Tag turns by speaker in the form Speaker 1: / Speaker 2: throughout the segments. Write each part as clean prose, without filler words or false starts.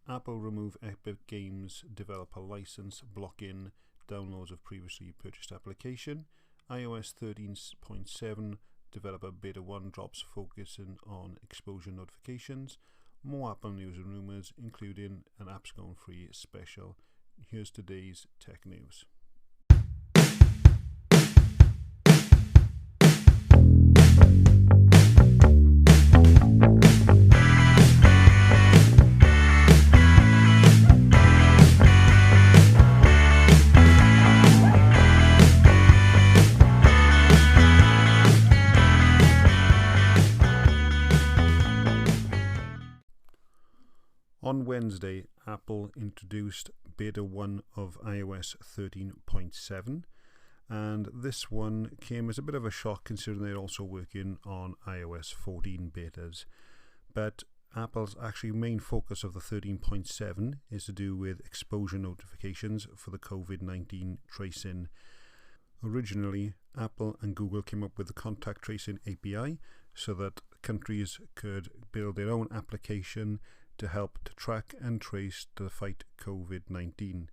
Speaker 1: Apple remove Epic Games developer license blocking downloads of previously purchased application. iOS 13.7 developer beta 1 drops focusing on exposure notifications. More Apple news and rumours, including an apps gone free special. Here's today's tech news. On Wednesday, Apple introduced beta 1 of iOS 13.7, and this one came as a bit of a shock considering they're also working on iOS 14 betas. But Apple's actually main focus of the 13.7 is to do with exposure notifications for the COVID-19 tracing. Originally, Apple and Google came up with the contact tracing API so that countries could build their own application to help to track and trace to fight COVID-19.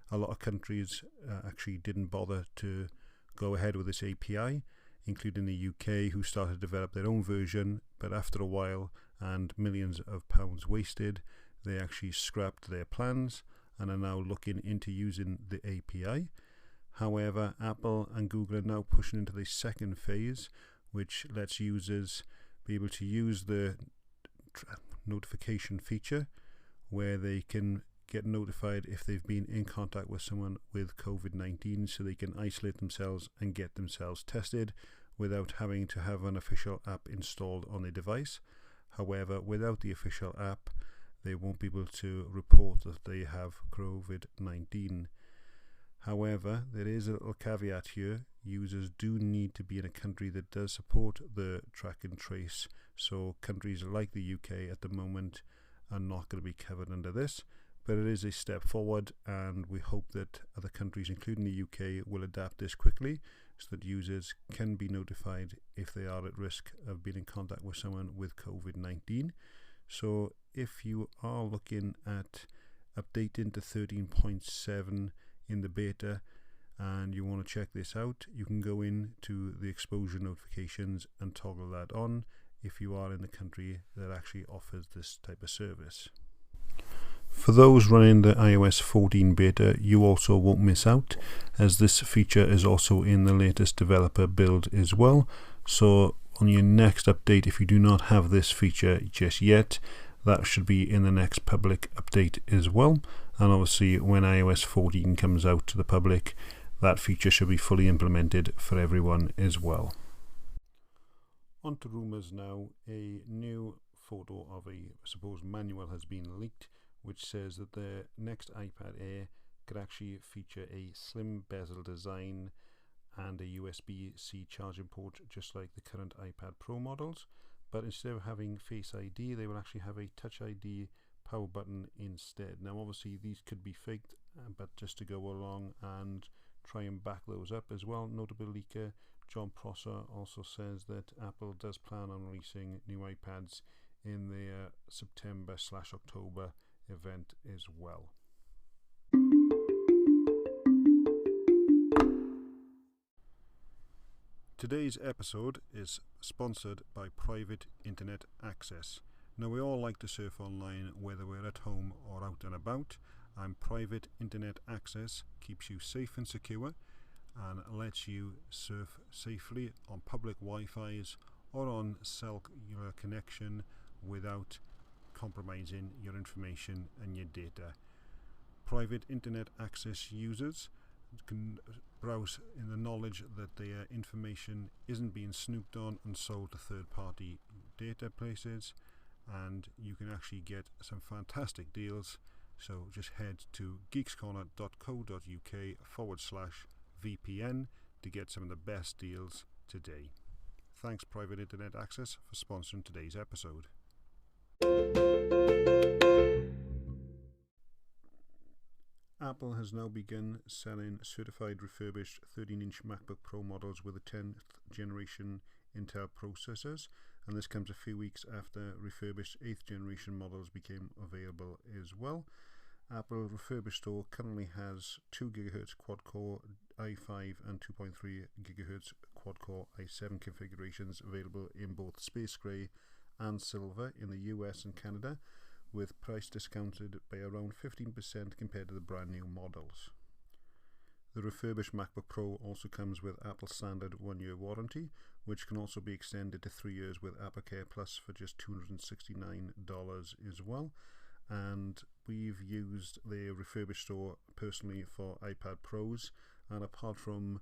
Speaker 1: A lot of countries actually didn't bother to go ahead with this API, including the UK, who started to develop their own version, but after a while and millions of pounds wasted, they actually scrapped their plans and are now looking into using the API. However, Apple and Google are now pushing into the second phase, which lets users be able to use the notification feature where they can get notified if they've been in contact with someone with COVID-19, so they can isolate themselves and get themselves tested without having to have an official app installed on a device. However, without the official app, they won't be able to report that they have COVID-19. However, there is a little caveat here. Users do need to be in a country that does support the track and trace. So countries like the UK at the moment are not going to be covered under this. But it is a step forward, and we hope that other countries, including the UK, will adapt this quickly so that users can be notified if they are at risk of being in contact with someone with COVID-19. So if you are looking at updating to 13.7 in the beta and you want to check this out, you can go into the exposure notifications and toggle that on if you are in the country that actually offers this type of service. For those running the iOS 14 beta, you also won't miss out, as this feature is also in the latest developer build as well. So on your next update, if you do not have this feature just yet, that should be in the next public update as well. And obviously when iOS 14 comes out to the public, that feature should be fully implemented for everyone as well. On to rumours now. A new photo of a supposed manual has been leaked, which says that the next iPad Air could actually feature a slim bezel design and a USB-C charging port, just like the current iPad Pro models. But instead of having Face ID, they will actually have a Touch ID power button instead. Now obviously these could be faked, but just to go along and try and back those up as well, notable leaker John Prosser also says that Apple does plan on releasing new iPads in their September/October event as well. Today's episode is sponsored by Private Internet Access. Now, we all like to surf online whether we're at home or out and about, and Private Internet Access keeps you safe and secure and lets you surf safely on public Wi-Fi's or on cellular connection without compromising your information and your data. Private Internet Access users can browse in the knowledge that their information isn't being snooped on and sold to third-party databases, and you can actually get some fantastic deals. So just head to geekscorner.co.uk/VPN to get some of the best deals today. Thanks Private Internet Access for sponsoring today's episode. Apple has now begun selling certified refurbished 13-inch MacBook Pro models with the 10th generation Intel processors, and this comes a few weeks after refurbished 8th generation models became available as well. Apple refurbished store currently has 2 GHz quad-core i5 and 2.3 GHz quad-core i7 configurations available in both space grey and silver in the US and Canada, with price discounted by around 15% compared to the brand new models. The refurbished MacBook Pro also comes with Apple's standard 1-year warranty, which can also be extended to 3 years with AppleCare Plus for just $269 as well. And we've used the refurbished store personally for iPad Pros, and apart from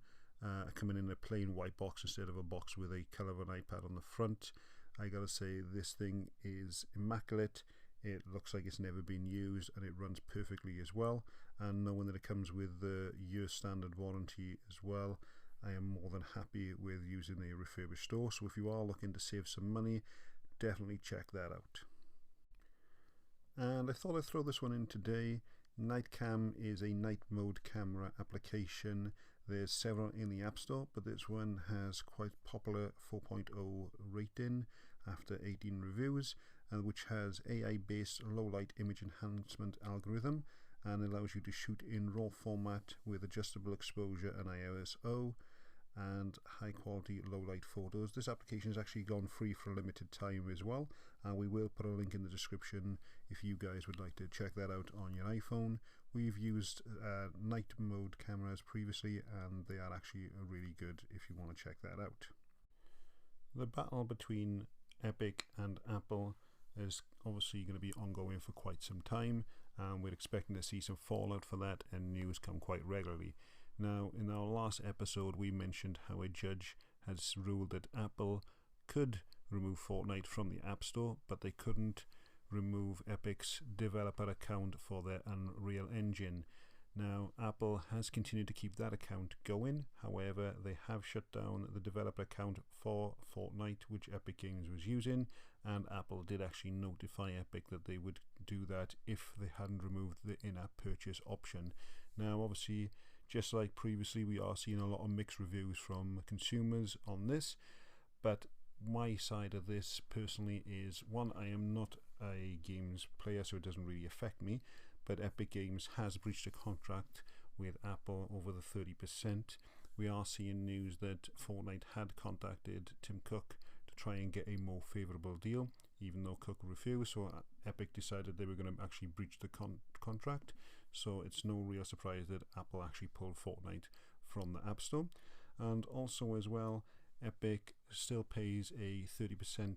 Speaker 1: coming in a plain white box instead of a box with a colour of an iPad on the front, I gotta say this thing is immaculate. It looks like it's never been used, and it runs perfectly as well. And knowing that it comes with the year standard warranty as well, I am more than happy with using the refurbished store. So if you are looking to save some money, definitely check that out. And I thought I'd throw this one in today. Nightcam is a night mode camera application. There's several in the App Store, but this one has quite popular 4.0 rating after 18 reviews, which has AI-based low-light image enhancement algorithm and allows you to shoot in RAW format with adjustable exposure and ISO and high-quality low-light photos. This application has actually gone free for a limited time as well, and we will put a link in the description if you guys would like to check that out on your iPhone. We've used night mode cameras previously, and they are actually really good if you want to check that out. The battle between Epic and Apple is obviously going to be ongoing for quite some time, and we're expecting to see some fallout for that, and news come quite regularly. Now, in our last episode we mentioned how a judge has ruled that Apple could remove Fortnite from the App Store, but they couldn't remove Epic's developer account for their Unreal Engine. Now, Apple has continued to keep that account going. However, they have shut down the developer account for Fortnite, which Epic Games was using, and Apple did actually notify Epic that they would do that if they hadn't removed the in-app purchase option. Now, obviously, just like previously, we are seeing a lot of mixed reviews from consumers on this, but my side of this personally is, one, I am not a games player, so it doesn't really affect me, but Epic Games has breached a contract with Apple over the 30%. We are seeing news that Fortnite had contacted Tim Cook to try and get a more favourable deal, even though Cook refused, so Epic decided they were going to actually breach the contract. So it's no real surprise that Apple actually pulled Fortnite from the App Store. And also as well, Epic still pays a 30%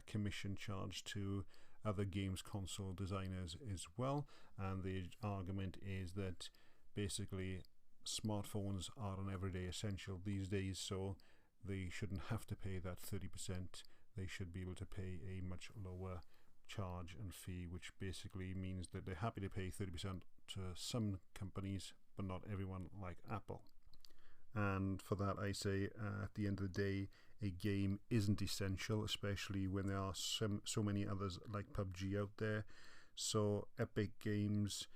Speaker 1: commission charge to other games console designers as well, and the argument is that basically smartphones are an everyday essential these days, so they shouldn't have to pay that 30%. They should be able to pay a much lower charge and fee, which basically means that they're happy to pay 30% to some companies, but not everyone, like Apple. And for that I say, at the end of the day, a game isn't essential, especially when there are so many others like PUBG out there. So Epic Games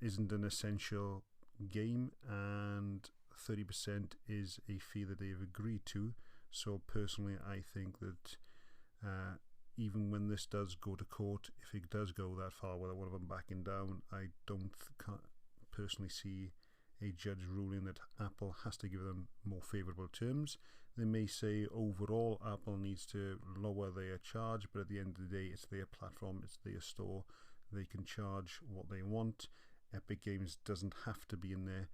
Speaker 1: isn't an essential game, and 30% is a fee that they've agreed to. So personally, I think that even when this does go to court, if it does go that far where one of them backing down, I don't personally see a judge ruling that Apple has to give them more favourable terms. They may say overall Apple needs to lower their charge, but at the end of the day, it's their platform, it's their store. They can charge what they want. Epic Games doesn't have to be in there.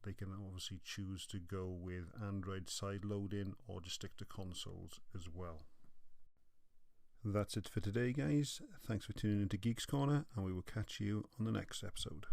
Speaker 1: They can obviously choose to go with Android sideloading or just stick to consoles as well. That's it for today, guys. Thanks for tuning into Geeks Corner, and we will catch you on the next episode.